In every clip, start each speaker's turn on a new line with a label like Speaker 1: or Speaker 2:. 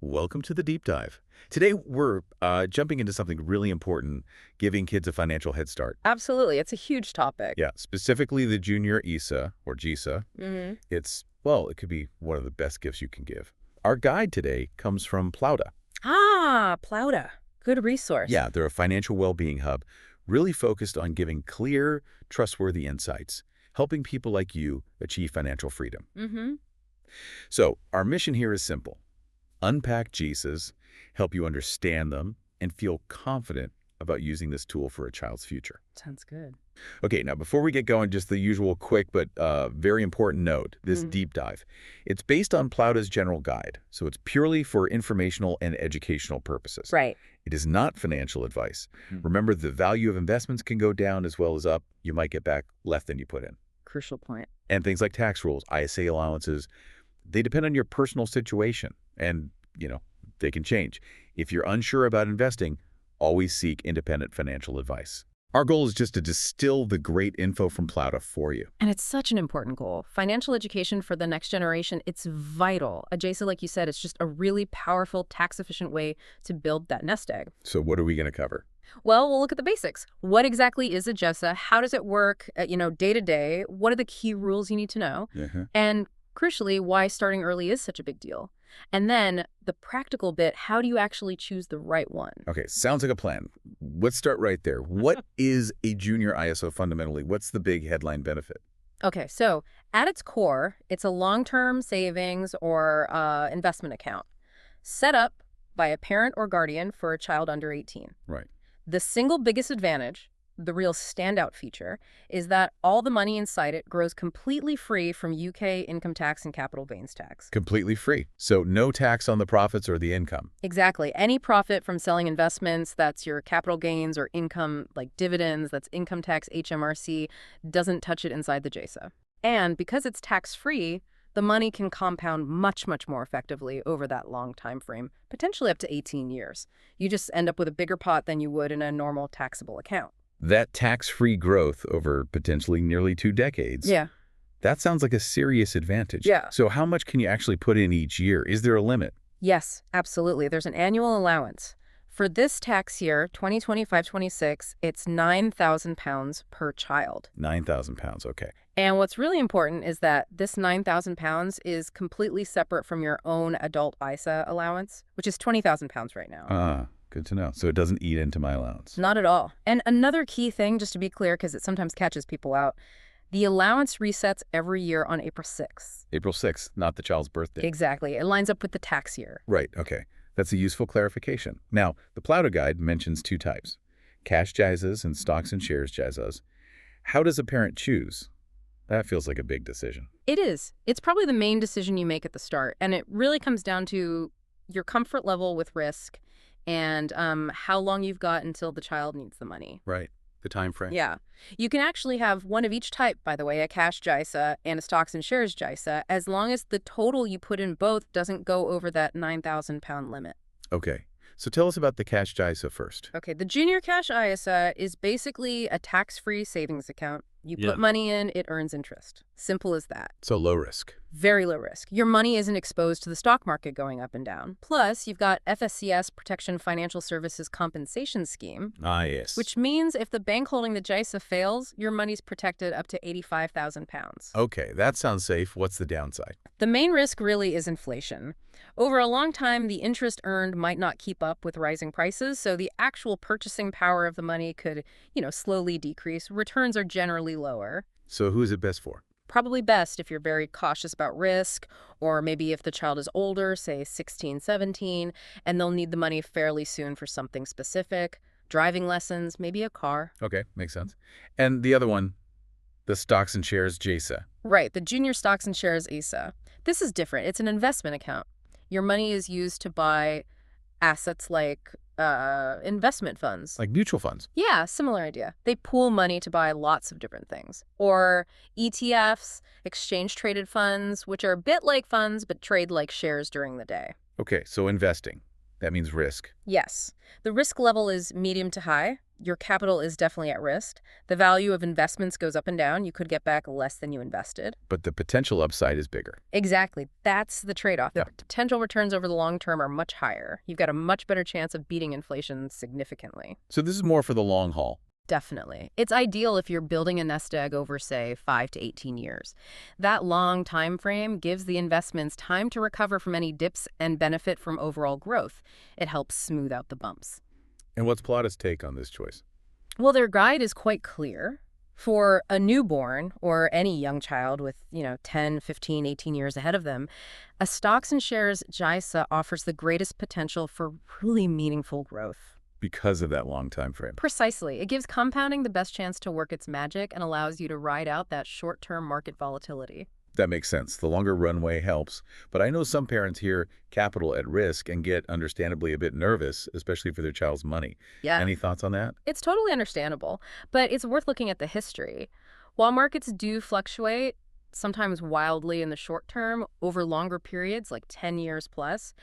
Speaker 1: Welcome to the deep dive. Today, we're jumping into something really important, giving kids a financial head start.
Speaker 2: Absolutely. It's a huge topic.
Speaker 1: Yeah, specifically the junior ISA or JISA. Well, it could be one of the best gifts you can give. Our guide today comes from Plouta.
Speaker 2: Plouta. Good resource.
Speaker 1: Yeah, they're a financial well-being hub, really focused on giving clear, trustworthy insights, helping people like you achieve financial freedom. So, our mission here is simple. Unpack JISAs, help you understand them, and feel confident about using this tool for a child's future.
Speaker 2: Sounds good.
Speaker 1: Okay, now before we get going, just the usual quick but very important note, this deep dive. It's based on Plouta's general guide, so it's purely for informational and educational purposes.
Speaker 2: Right.
Speaker 1: It is not financial advice. Remember, the value of investments can go down as well as up. You might get back less than you put in.
Speaker 2: Crucial point.
Speaker 1: And things like tax rules, ISA allowances, they depend on your personal situation. And, they can change. If you're unsure about investing, always seek independent financial advice. Our goal is just to distill the great info from Plouta for you.
Speaker 2: And it's such an important goal. Financial education for the next generation, it's vital. A JISA, like you said, it's just a really powerful, tax-efficient way to build that nest egg.
Speaker 1: So what are we going to cover?
Speaker 2: Well, we'll look at the basics. What exactly is a JISA? How does it work, day to day? What are the key rules you need to know? And crucially, why starting early is such a big deal. And then the practical bit, how do you actually choose the right one?
Speaker 1: Okay, sounds like a plan. Let's start right there. What is a junior ISO fundamentally? What's the big headline benefit?
Speaker 2: Okay, so at its core, it's a long-term savings or investment account set up by a parent or guardian for a child under 18.
Speaker 1: Right.
Speaker 2: The single biggest advantage, the real standout feature, is that all the money inside it grows completely free from UK income tax and capital gains tax.
Speaker 1: Completely free. So no tax on the profits or the income.
Speaker 2: Exactly. Any profit from selling investments, that's your capital gains or income like dividends, that's income tax, HMRC, doesn't touch it inside the JISA. And because it's tax-free, the money can compound much, much more effectively over that long time frame, potentially up to 18 years. You just end up with a bigger pot than you would in a normal taxable account.
Speaker 1: That tax-free growth over potentially nearly 2 decades.
Speaker 2: Yeah.
Speaker 1: That sounds like a serious advantage.
Speaker 2: Yeah.
Speaker 1: So how much can you actually put in each year? Is there a limit?
Speaker 2: Yes, absolutely. There's an annual allowance. For this tax year, 2025-26, it's £9,000 per child.
Speaker 1: £9,000, okay.
Speaker 2: And what's really important is that this £9,000 is completely separate from your own adult ISA allowance, which is £20,000 right now.
Speaker 1: Good to know. So it doesn't eat into my allowance.
Speaker 2: Not at all. And another key thing, just to be clear, because it sometimes catches people out, the allowance resets every year on April 6th.
Speaker 1: April 6th, not the child's birthday.
Speaker 2: Exactly. It lines up with the tax year.
Speaker 1: Right, okay. That's a useful clarification. Now, the Plouta Guide mentions 2 types, cash JISAs and stocks and shares JISAs. How does a parent choose? That feels like a big decision.
Speaker 2: It is. It's probably the main decision you make at the start. And it really comes down to your comfort level with risk and how long you've got until the child needs the money.
Speaker 1: Right. The time frame.
Speaker 2: Yeah. You can actually have one of each type, by the way, a cash JISA and a stocks and shares JISA, as long as the total you put in both doesn't go over that £9,000 limit.
Speaker 1: Okay. So tell us about the cash JISA first.
Speaker 2: Okay. The junior cash ISA is basically a tax-free savings account. You put money in, it earns interest. Simple as that.
Speaker 1: So low risk.
Speaker 2: Very low risk. Your money isn't exposed to the stock market going up and down. Plus, you've got FSCS Protection Financial Services Compensation Scheme.
Speaker 1: Yes.
Speaker 2: Which means if the bank holding the JISA fails, your money's protected up to £85,000.
Speaker 1: Okay, that sounds safe. What's the downside?
Speaker 2: The main risk really is inflation. Over a long time, the interest earned might not keep up with rising prices, so the actual purchasing power of the money could, slowly decrease. Returns are generally lower.
Speaker 1: So who is it best for?
Speaker 2: Probably best if you're very cautious about risk, or maybe if the child is older, say 16, 17, and they'll need the money fairly soon for something specific, driving lessons, maybe a car.
Speaker 1: Okay, makes sense. And the other one, the stocks and shares JISA.
Speaker 2: Right, the junior stocks and shares ISA. This is different. It's an investment account. Your money is used to buy assets like investment funds.
Speaker 1: Like mutual funds.
Speaker 2: Yeah, similar idea. They pool money to buy lots of different things. Or ETFs, exchange-traded funds, which are a bit like funds but trade like shares during the day.
Speaker 1: Okay, so investing. That means risk.
Speaker 2: Yes. The risk level is medium to high. your capital is definitely at risk. The value of investments goes up and down. You could get back less than you invested.
Speaker 1: But the potential upside is bigger.
Speaker 2: Exactly. That's the trade-off.
Speaker 1: Yeah.
Speaker 2: The potential returns over the long term are much higher. You've got a much better chance of beating inflation significantly.
Speaker 1: So this is more for the long haul.
Speaker 2: Definitely. It's ideal if you're building a nest egg over, say, 5 to 18 years. That long time frame gives the investments time to recover from any dips and benefit from overall growth. It helps smooth out the bumps.
Speaker 1: And what's Plauta's take on this choice?
Speaker 2: Well, their guide is quite clear. For a newborn or any young child with, 10, 15, 18 years ahead of them, a stocks and shares JISA offers the greatest potential for really meaningful growth.
Speaker 1: Because of that long time frame.
Speaker 2: Precisely. It gives compounding the best chance to work its magic and allows you to ride out that short-term market volatility.
Speaker 1: That makes sense. The longer runway helps. But I know some parents hear capital at risk and get understandably a bit nervous, especially for their child's money.
Speaker 2: Yeah.
Speaker 1: Any thoughts on that?
Speaker 2: It's totally understandable, but it's worth looking at the history. While markets do fluctuate, sometimes wildly in the short term, over longer periods, like 10 years plus,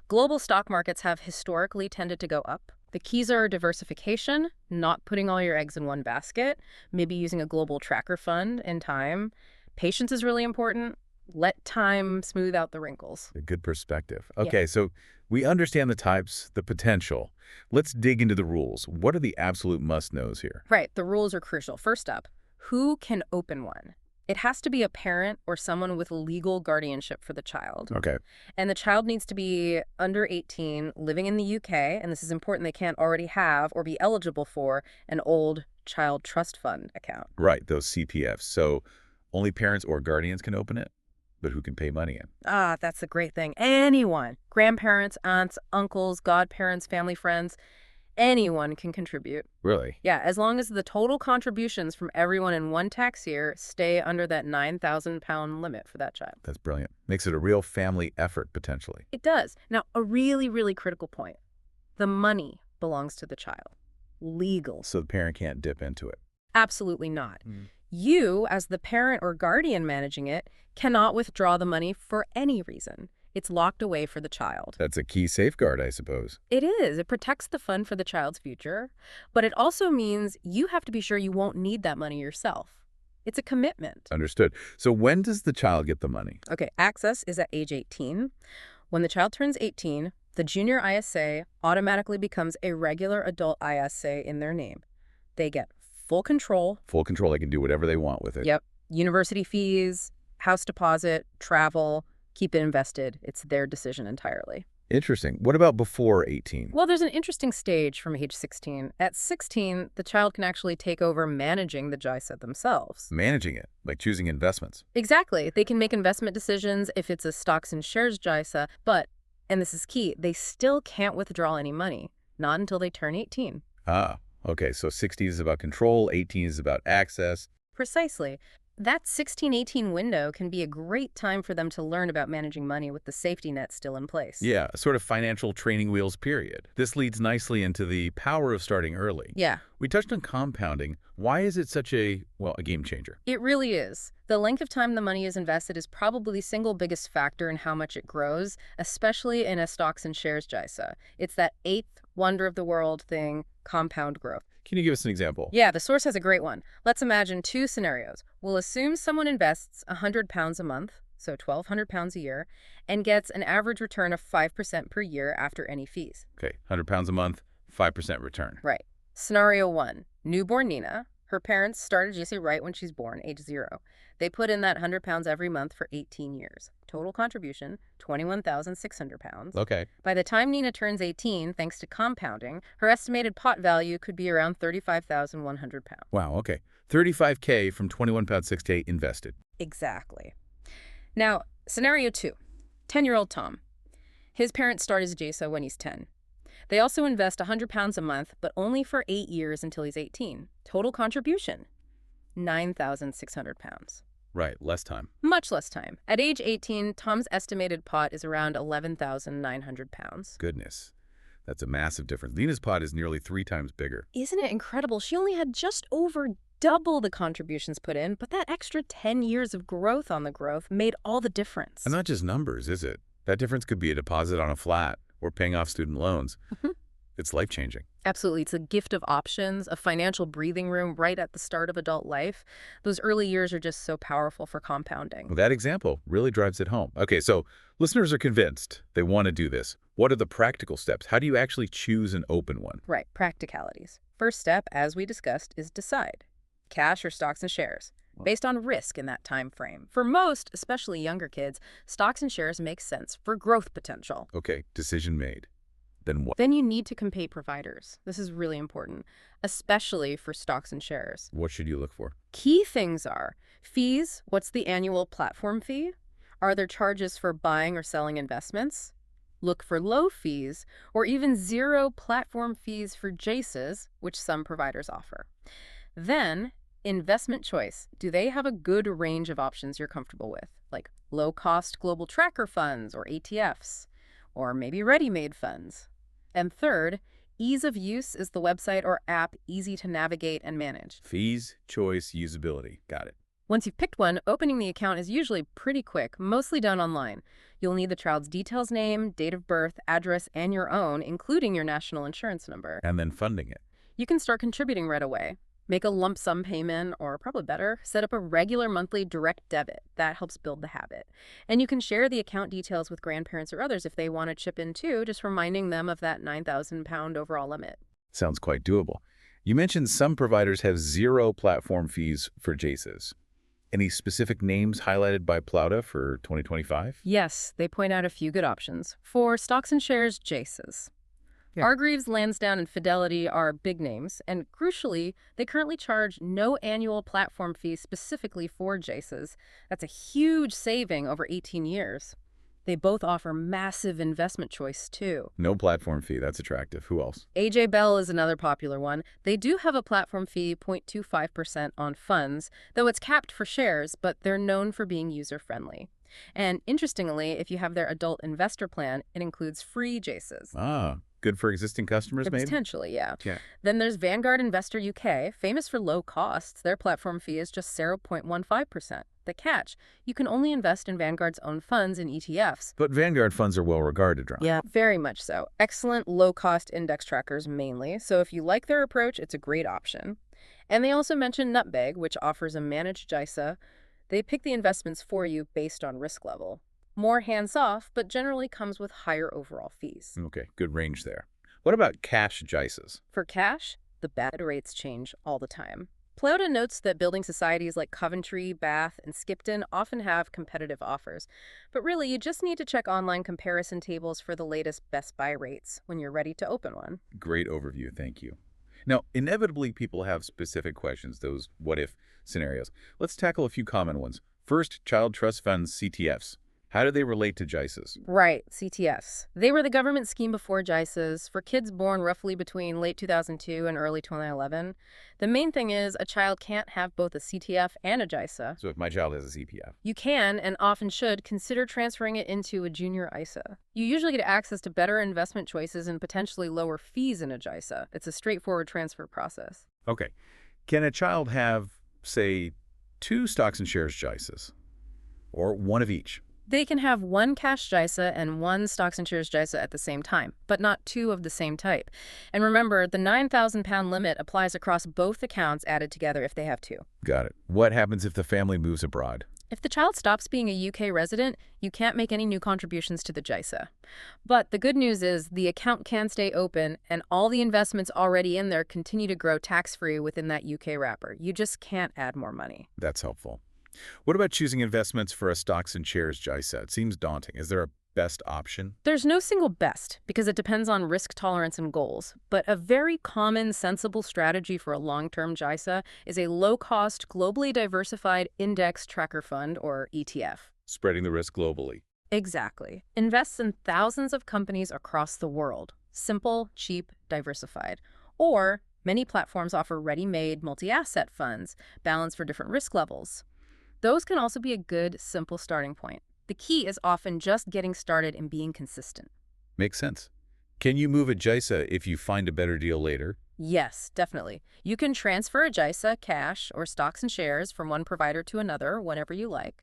Speaker 2: global stock markets have historically tended to go up. The keys are diversification, not putting all your eggs in one basket, maybe using a global tracker fund in time. Patience is really important. Let time smooth out the wrinkles.
Speaker 1: A good perspective. Okay, so we understand the types, the potential. Let's dig into the rules. What are the absolute must-knows here?
Speaker 2: Right, the rules are crucial. First up, who can open one? It has to be a parent or someone with legal guardianship for the child.
Speaker 1: Okay.
Speaker 2: And the child needs to be under 18, living in the UK, and this is important, they can't already have or be eligible for an old child trust fund account.
Speaker 1: Right, those CPFs. So only parents or guardians can open it, but who can pay money in?
Speaker 2: Ah, that's the great thing. Anyone. Grandparents, aunts, uncles, godparents, family friends. Anyone can contribute.
Speaker 1: Really?
Speaker 2: Yeah, as long as the total contributions from everyone in one tax year stay under that £9,000 limit for that child.
Speaker 1: That's brilliant. Makes it a real family effort, potentially.
Speaker 2: It does. Now, a really, really critical point. The money belongs to the child. Legal.
Speaker 1: So the parent can't dip into it.
Speaker 2: Absolutely not. You, as the parent or guardian managing it, cannot withdraw the money for any reason. It's locked away for the child.
Speaker 1: That's a key safeguard, I suppose.
Speaker 2: It is. It protects the fund for the child's future, but it also means you have to be sure you won't need that money yourself. It's a commitment.
Speaker 1: Understood. So when does the child get the money?
Speaker 2: Okay, access is at age 18. When the child turns 18, the junior ISA automatically becomes a regular adult ISA in their name. They get full control.
Speaker 1: Full control. They can do whatever they want with it.
Speaker 2: Yep. University fees, house deposit, travel, keep it invested. It's their decision entirely.
Speaker 1: Interesting. What about before 18?
Speaker 2: Well, there's an interesting stage from age 16. At 16, the child can actually take over managing the JISA themselves.
Speaker 1: Managing it, like choosing investments.
Speaker 2: Exactly. They can make investment decisions if it's a stocks and shares JISA, but, and this is key, they still can't withdraw any money. Not until they turn 18.
Speaker 1: Ah, okay. So 16 is about control, 18 is about access.
Speaker 2: Precisely. That 16-18 window can be a great time for them to learn about managing money with the safety net still in place.
Speaker 1: Yeah, a sort of financial training wheels period. This leads nicely into the power of starting early.
Speaker 2: Yeah.
Speaker 1: We touched on compounding. Why is it such a game changer?
Speaker 2: It really is. The length of time the money is invested is probably the single biggest factor in how much it grows, especially in a stocks and shares JISA. It's that eighth wonder of the world thing, compound growth.
Speaker 1: Can you give us an example?
Speaker 2: Yeah, the source has a great one. Let's imagine two scenarios. We'll assume someone invests £100 a month, so £1,200 a year, and gets an average return of 5% per year after any fees.
Speaker 1: Okay, £100 a month, 5% return.
Speaker 2: Right. Scenario 1, newborn Nina. Her parents started JISA right when she's born, age 0. They put in that £100 every month for 18 years. Total contribution, £21,600.
Speaker 1: Okay.
Speaker 2: By the time Nina turns 18, thanks to compounding, her estimated pot value could be around £35,100.
Speaker 1: Wow, okay. $35K from £21,600 invested.
Speaker 2: Exactly. Now, scenario 2, 10-year-old Tom. His parents start his JISA when he's 10. They also invest £100 a month, but only for 8 years until he's 18. Total contribution, £9,600.
Speaker 1: Right, less time.
Speaker 2: Much less time. At age 18, Tom's estimated pot is around £11,900.
Speaker 1: Goodness. That's a massive difference. Nina's pot is nearly 3 times bigger.
Speaker 2: Isn't it incredible? She only had just over double the contributions put in, but that extra 10 years of growth on the growth made all the difference.
Speaker 1: And not just numbers, is it? That difference could be a deposit on a flat or paying off student loans. It's life-changing.
Speaker 2: Absolutely. It's a gift of options, a financial breathing room right at the start of adult life. Those early years are just so powerful for compounding.
Speaker 1: Well, that example really drives it home. Okay, so listeners are convinced they want to do this. What are the practical steps? How do you actually choose and open one?
Speaker 2: Right, practicalities. First step, as we discussed, is decide. Cash or stocks and shares, based on risk in that time frame. For most, especially younger kids, stocks and shares make sense for growth potential.
Speaker 1: Okay, decision made. Then what?
Speaker 2: Then you need to compare providers. This is really important, especially for stocks and shares.
Speaker 1: What should you look for?
Speaker 2: Key things are fees. What's the annual platform fee? Are there charges for buying or selling investments? Look for low fees or even zero platform fees for JISAs, which some providers offer. Then, investment choice. Do they have a good range of options you're comfortable with, like low-cost global tracker funds or ETFs, or maybe ready-made funds? And third, ease of use. Is the website or app easy to navigate and manage?
Speaker 1: Fees, choice, usability. Got it.
Speaker 2: Once you've picked one, opening the account is usually pretty quick, mostly done online. You'll need the child's details, name, date of birth, address, and your own, including your national insurance number.
Speaker 1: And then funding it.
Speaker 2: You can start contributing right away. Make a lump sum payment, or probably better, set up a regular monthly direct debit. That helps build the habit. And you can share the account details with grandparents or others if they want to chip in too, just reminding them of that £9,000 overall limit.
Speaker 1: Sounds quite doable. You mentioned some providers have zero platform fees for JISAs. Any specific names highlighted by Plouta for 2025?
Speaker 2: Yes, they point out a few good options. For stocks and shares, JISAs.
Speaker 1: Yeah.
Speaker 2: Hargreaves, Lansdowne, and Fidelity are big names, and crucially, they currently charge no annual platform fee specifically for JISAs. That's a huge saving over 18 years. They both offer massive investment choice, too.
Speaker 1: No platform fee. That's attractive. Who else?
Speaker 2: AJ Bell is another popular one. They do have a platform fee, 0.25% on funds, though it's capped for shares, but they're known for being user-friendly. And interestingly, if you have their adult investor plan, it includes free JISAs.
Speaker 1: Ah, good for existing customers, maybe?
Speaker 2: Potentially, yeah.
Speaker 1: Yeah.
Speaker 2: Then there's Vanguard Investor UK, famous for low costs. Their platform fee is just 0.15%. The catch, you can only invest in Vanguard's own funds and ETFs.
Speaker 1: But Vanguard funds are well regarded, Ron.
Speaker 2: Yeah, very much so. Excellent low-cost index trackers mainly, so if you like their approach, it's a great option. And they also mention Nutmeg, which offers a managed JISA. They pick the investments for you based on risk level. More hands-off, but generally comes with higher overall fees.
Speaker 1: Okay, good range there. What about cash JISAs?
Speaker 2: For cash, the bad rates change all the time. Plouta notes that building societies like Coventry, Bath, and Skipton often have competitive offers. But really, you just need to check online comparison tables for the latest best buy rates when you're ready to open one.
Speaker 1: Great overview, thank you. Now, inevitably, people have specific questions, those what-if scenarios. Let's tackle a few common ones. First, child trust funds, CTFs. How do they relate to JISAs?
Speaker 2: Right, CTFs. They were the government scheme before JISAs for kids born roughly between late 2002 and early 2011. The main thing is a child can't have both a CTF and a JISA.
Speaker 1: So if my child has a CPF.
Speaker 2: You can, and often should, consider transferring it into a junior ISA. You usually get access to better investment choices and potentially lower fees in a JISA. It's a straightforward transfer process.
Speaker 1: Okay. Can a child have, say, 2 stocks and shares JISAs? Or one of each?
Speaker 2: They can have one cash JISA and one stocks and shares JISA at the same time, but not 2 of the same type. And remember, the £9,000 limit applies across both accounts added together if they have 2.
Speaker 1: Got it. What happens if the family moves abroad?
Speaker 2: If the child stops being a UK resident, you can't make any new contributions to the JISA. But the good news is the account can stay open, and all the investments already in there continue to grow tax-free within that UK wrapper. You just can't add more money.
Speaker 1: That's helpful. What about choosing investments for a stocks and shares JISA? It seems daunting. Is there a best option?
Speaker 2: There's no single best because it depends on risk tolerance and goals. But a very common, sensible strategy for a long-term JISA is a low-cost, globally diversified index tracker fund, or ETF.
Speaker 1: Spreading the risk globally.
Speaker 2: Exactly. Invests in thousands of companies across the world. Simple, cheap, diversified. Or many platforms offer ready-made multi-asset funds, balanced for different risk levels. Those can also be a good, simple starting point. The key is often just getting started and being consistent.
Speaker 1: Makes sense. Can you move a JISA if you find a better deal later?
Speaker 2: Yes, definitely. You can transfer a JISA, cash, or stocks and shares from one provider to another whenever you like.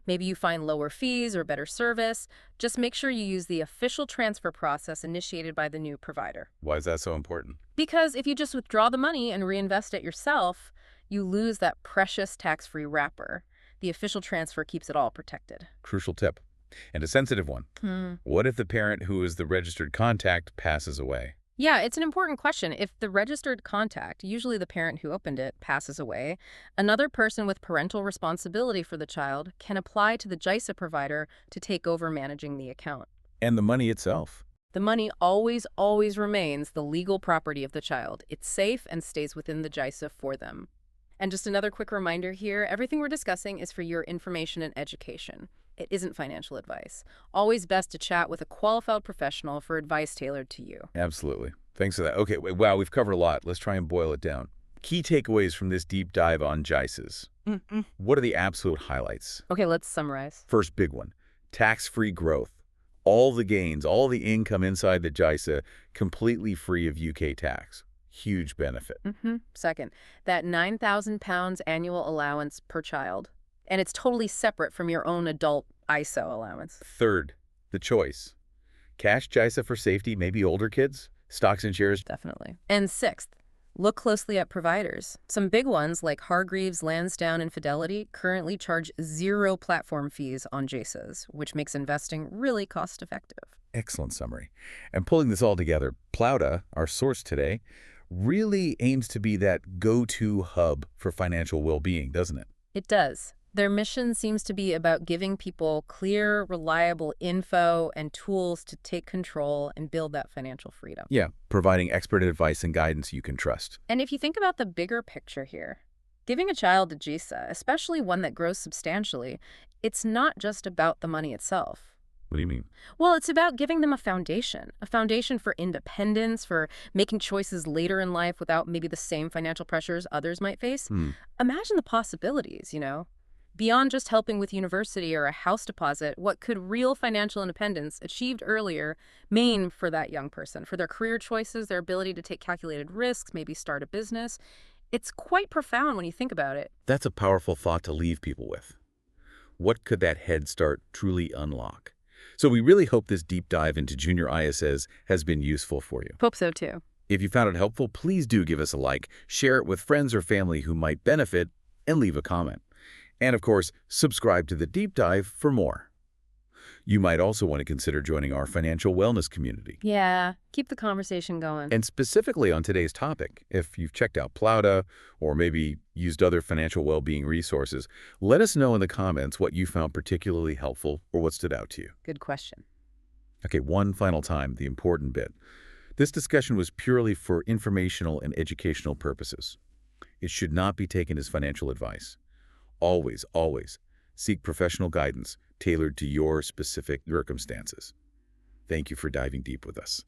Speaker 2: Maybe you find lower fees or better service. Just make sure you use the official transfer process initiated by the new provider.
Speaker 1: Why is that so important?
Speaker 2: Because if you just withdraw the money and reinvest it yourself, you lose that precious tax-free wrapper. The official transfer keeps it all protected.
Speaker 1: Crucial tip. And a sensitive one. What if the parent who is the registered contact passes away?
Speaker 2: Yeah, it's an important question. If the registered contact, usually the parent who opened it, passes away, another person with parental responsibility for the child can apply to the JISA provider to take over managing the account.
Speaker 1: And the money itself?
Speaker 2: The money always, always remains the legal property of the child. It's safe and stays within the JISA for them. And just another quick reminder here, everything we're discussing is for your information and education. It isn't financial advice. Always best to chat with a qualified professional for advice tailored to you.
Speaker 1: Absolutely. Thanks for that. Okay, wow, we've covered a lot. Let's try and boil it down. Key takeaways from this deep dive on JISAs. What are the absolute highlights?
Speaker 2: Okay, let's summarize.
Speaker 1: First big one, tax-free growth. All the gains, all the income inside the JISA, completely free of UK tax. Huge benefit.
Speaker 2: Second, that £9,000 annual allowance per child. And it's totally separate from your own adult ISO allowance.
Speaker 1: Third, the choice. Cash JISA for safety, maybe older kids, stocks and shares.
Speaker 2: Definitely. And sixth, look closely at providers. Some big ones like Hargreaves, Lansdowne, and Fidelity currently charge 0 platform fees on JISAs, which makes investing really cost-effective.
Speaker 1: Excellent summary. And pulling this all together, Plouta, our source today, really aims to be that go-to hub for financial well-being, doesn't it?
Speaker 2: It does. Their mission seems to be about giving people clear, reliable info and tools to take control and build that financial freedom.
Speaker 1: Yeah, providing expert advice and guidance you can trust.
Speaker 2: And if you think about the bigger picture here, giving a child a JISA, especially one that grows substantially, it's not just about the money itself.
Speaker 1: What do you mean?
Speaker 2: Well, it's about giving them a foundation for independence, for making choices later in life without maybe the same financial pressures others might face. Imagine the possibilities, Beyond just helping with university or a house deposit, what could real financial independence achieved earlier mean for that young person, for their career choices, their ability to take calculated risks, maybe start a business? It's quite profound when you think about it.
Speaker 1: That's a powerful thought to leave people with. What could that head start truly unlock? So we really hope this deep dive into junior ISAs has been useful for you.
Speaker 2: Hope so too.
Speaker 1: If you found it helpful, please do give us a like, share it with friends or family who might benefit, and leave a comment. And of course, subscribe to the deep dive for more. You might also want to consider joining our financial wellness community.
Speaker 2: Yeah, keep the conversation going.
Speaker 1: And specifically on today's topic, if you've checked out Plouta or maybe used other financial well-being resources, let us know in the comments what you found particularly helpful or what stood out to you.
Speaker 2: Good question.
Speaker 1: Okay, one final time, the important bit. This discussion was purely for informational and educational purposes. It should not be taken as financial advice. Always, always seek professional guidance tailored to your specific circumstances. Thank you for diving deep with us.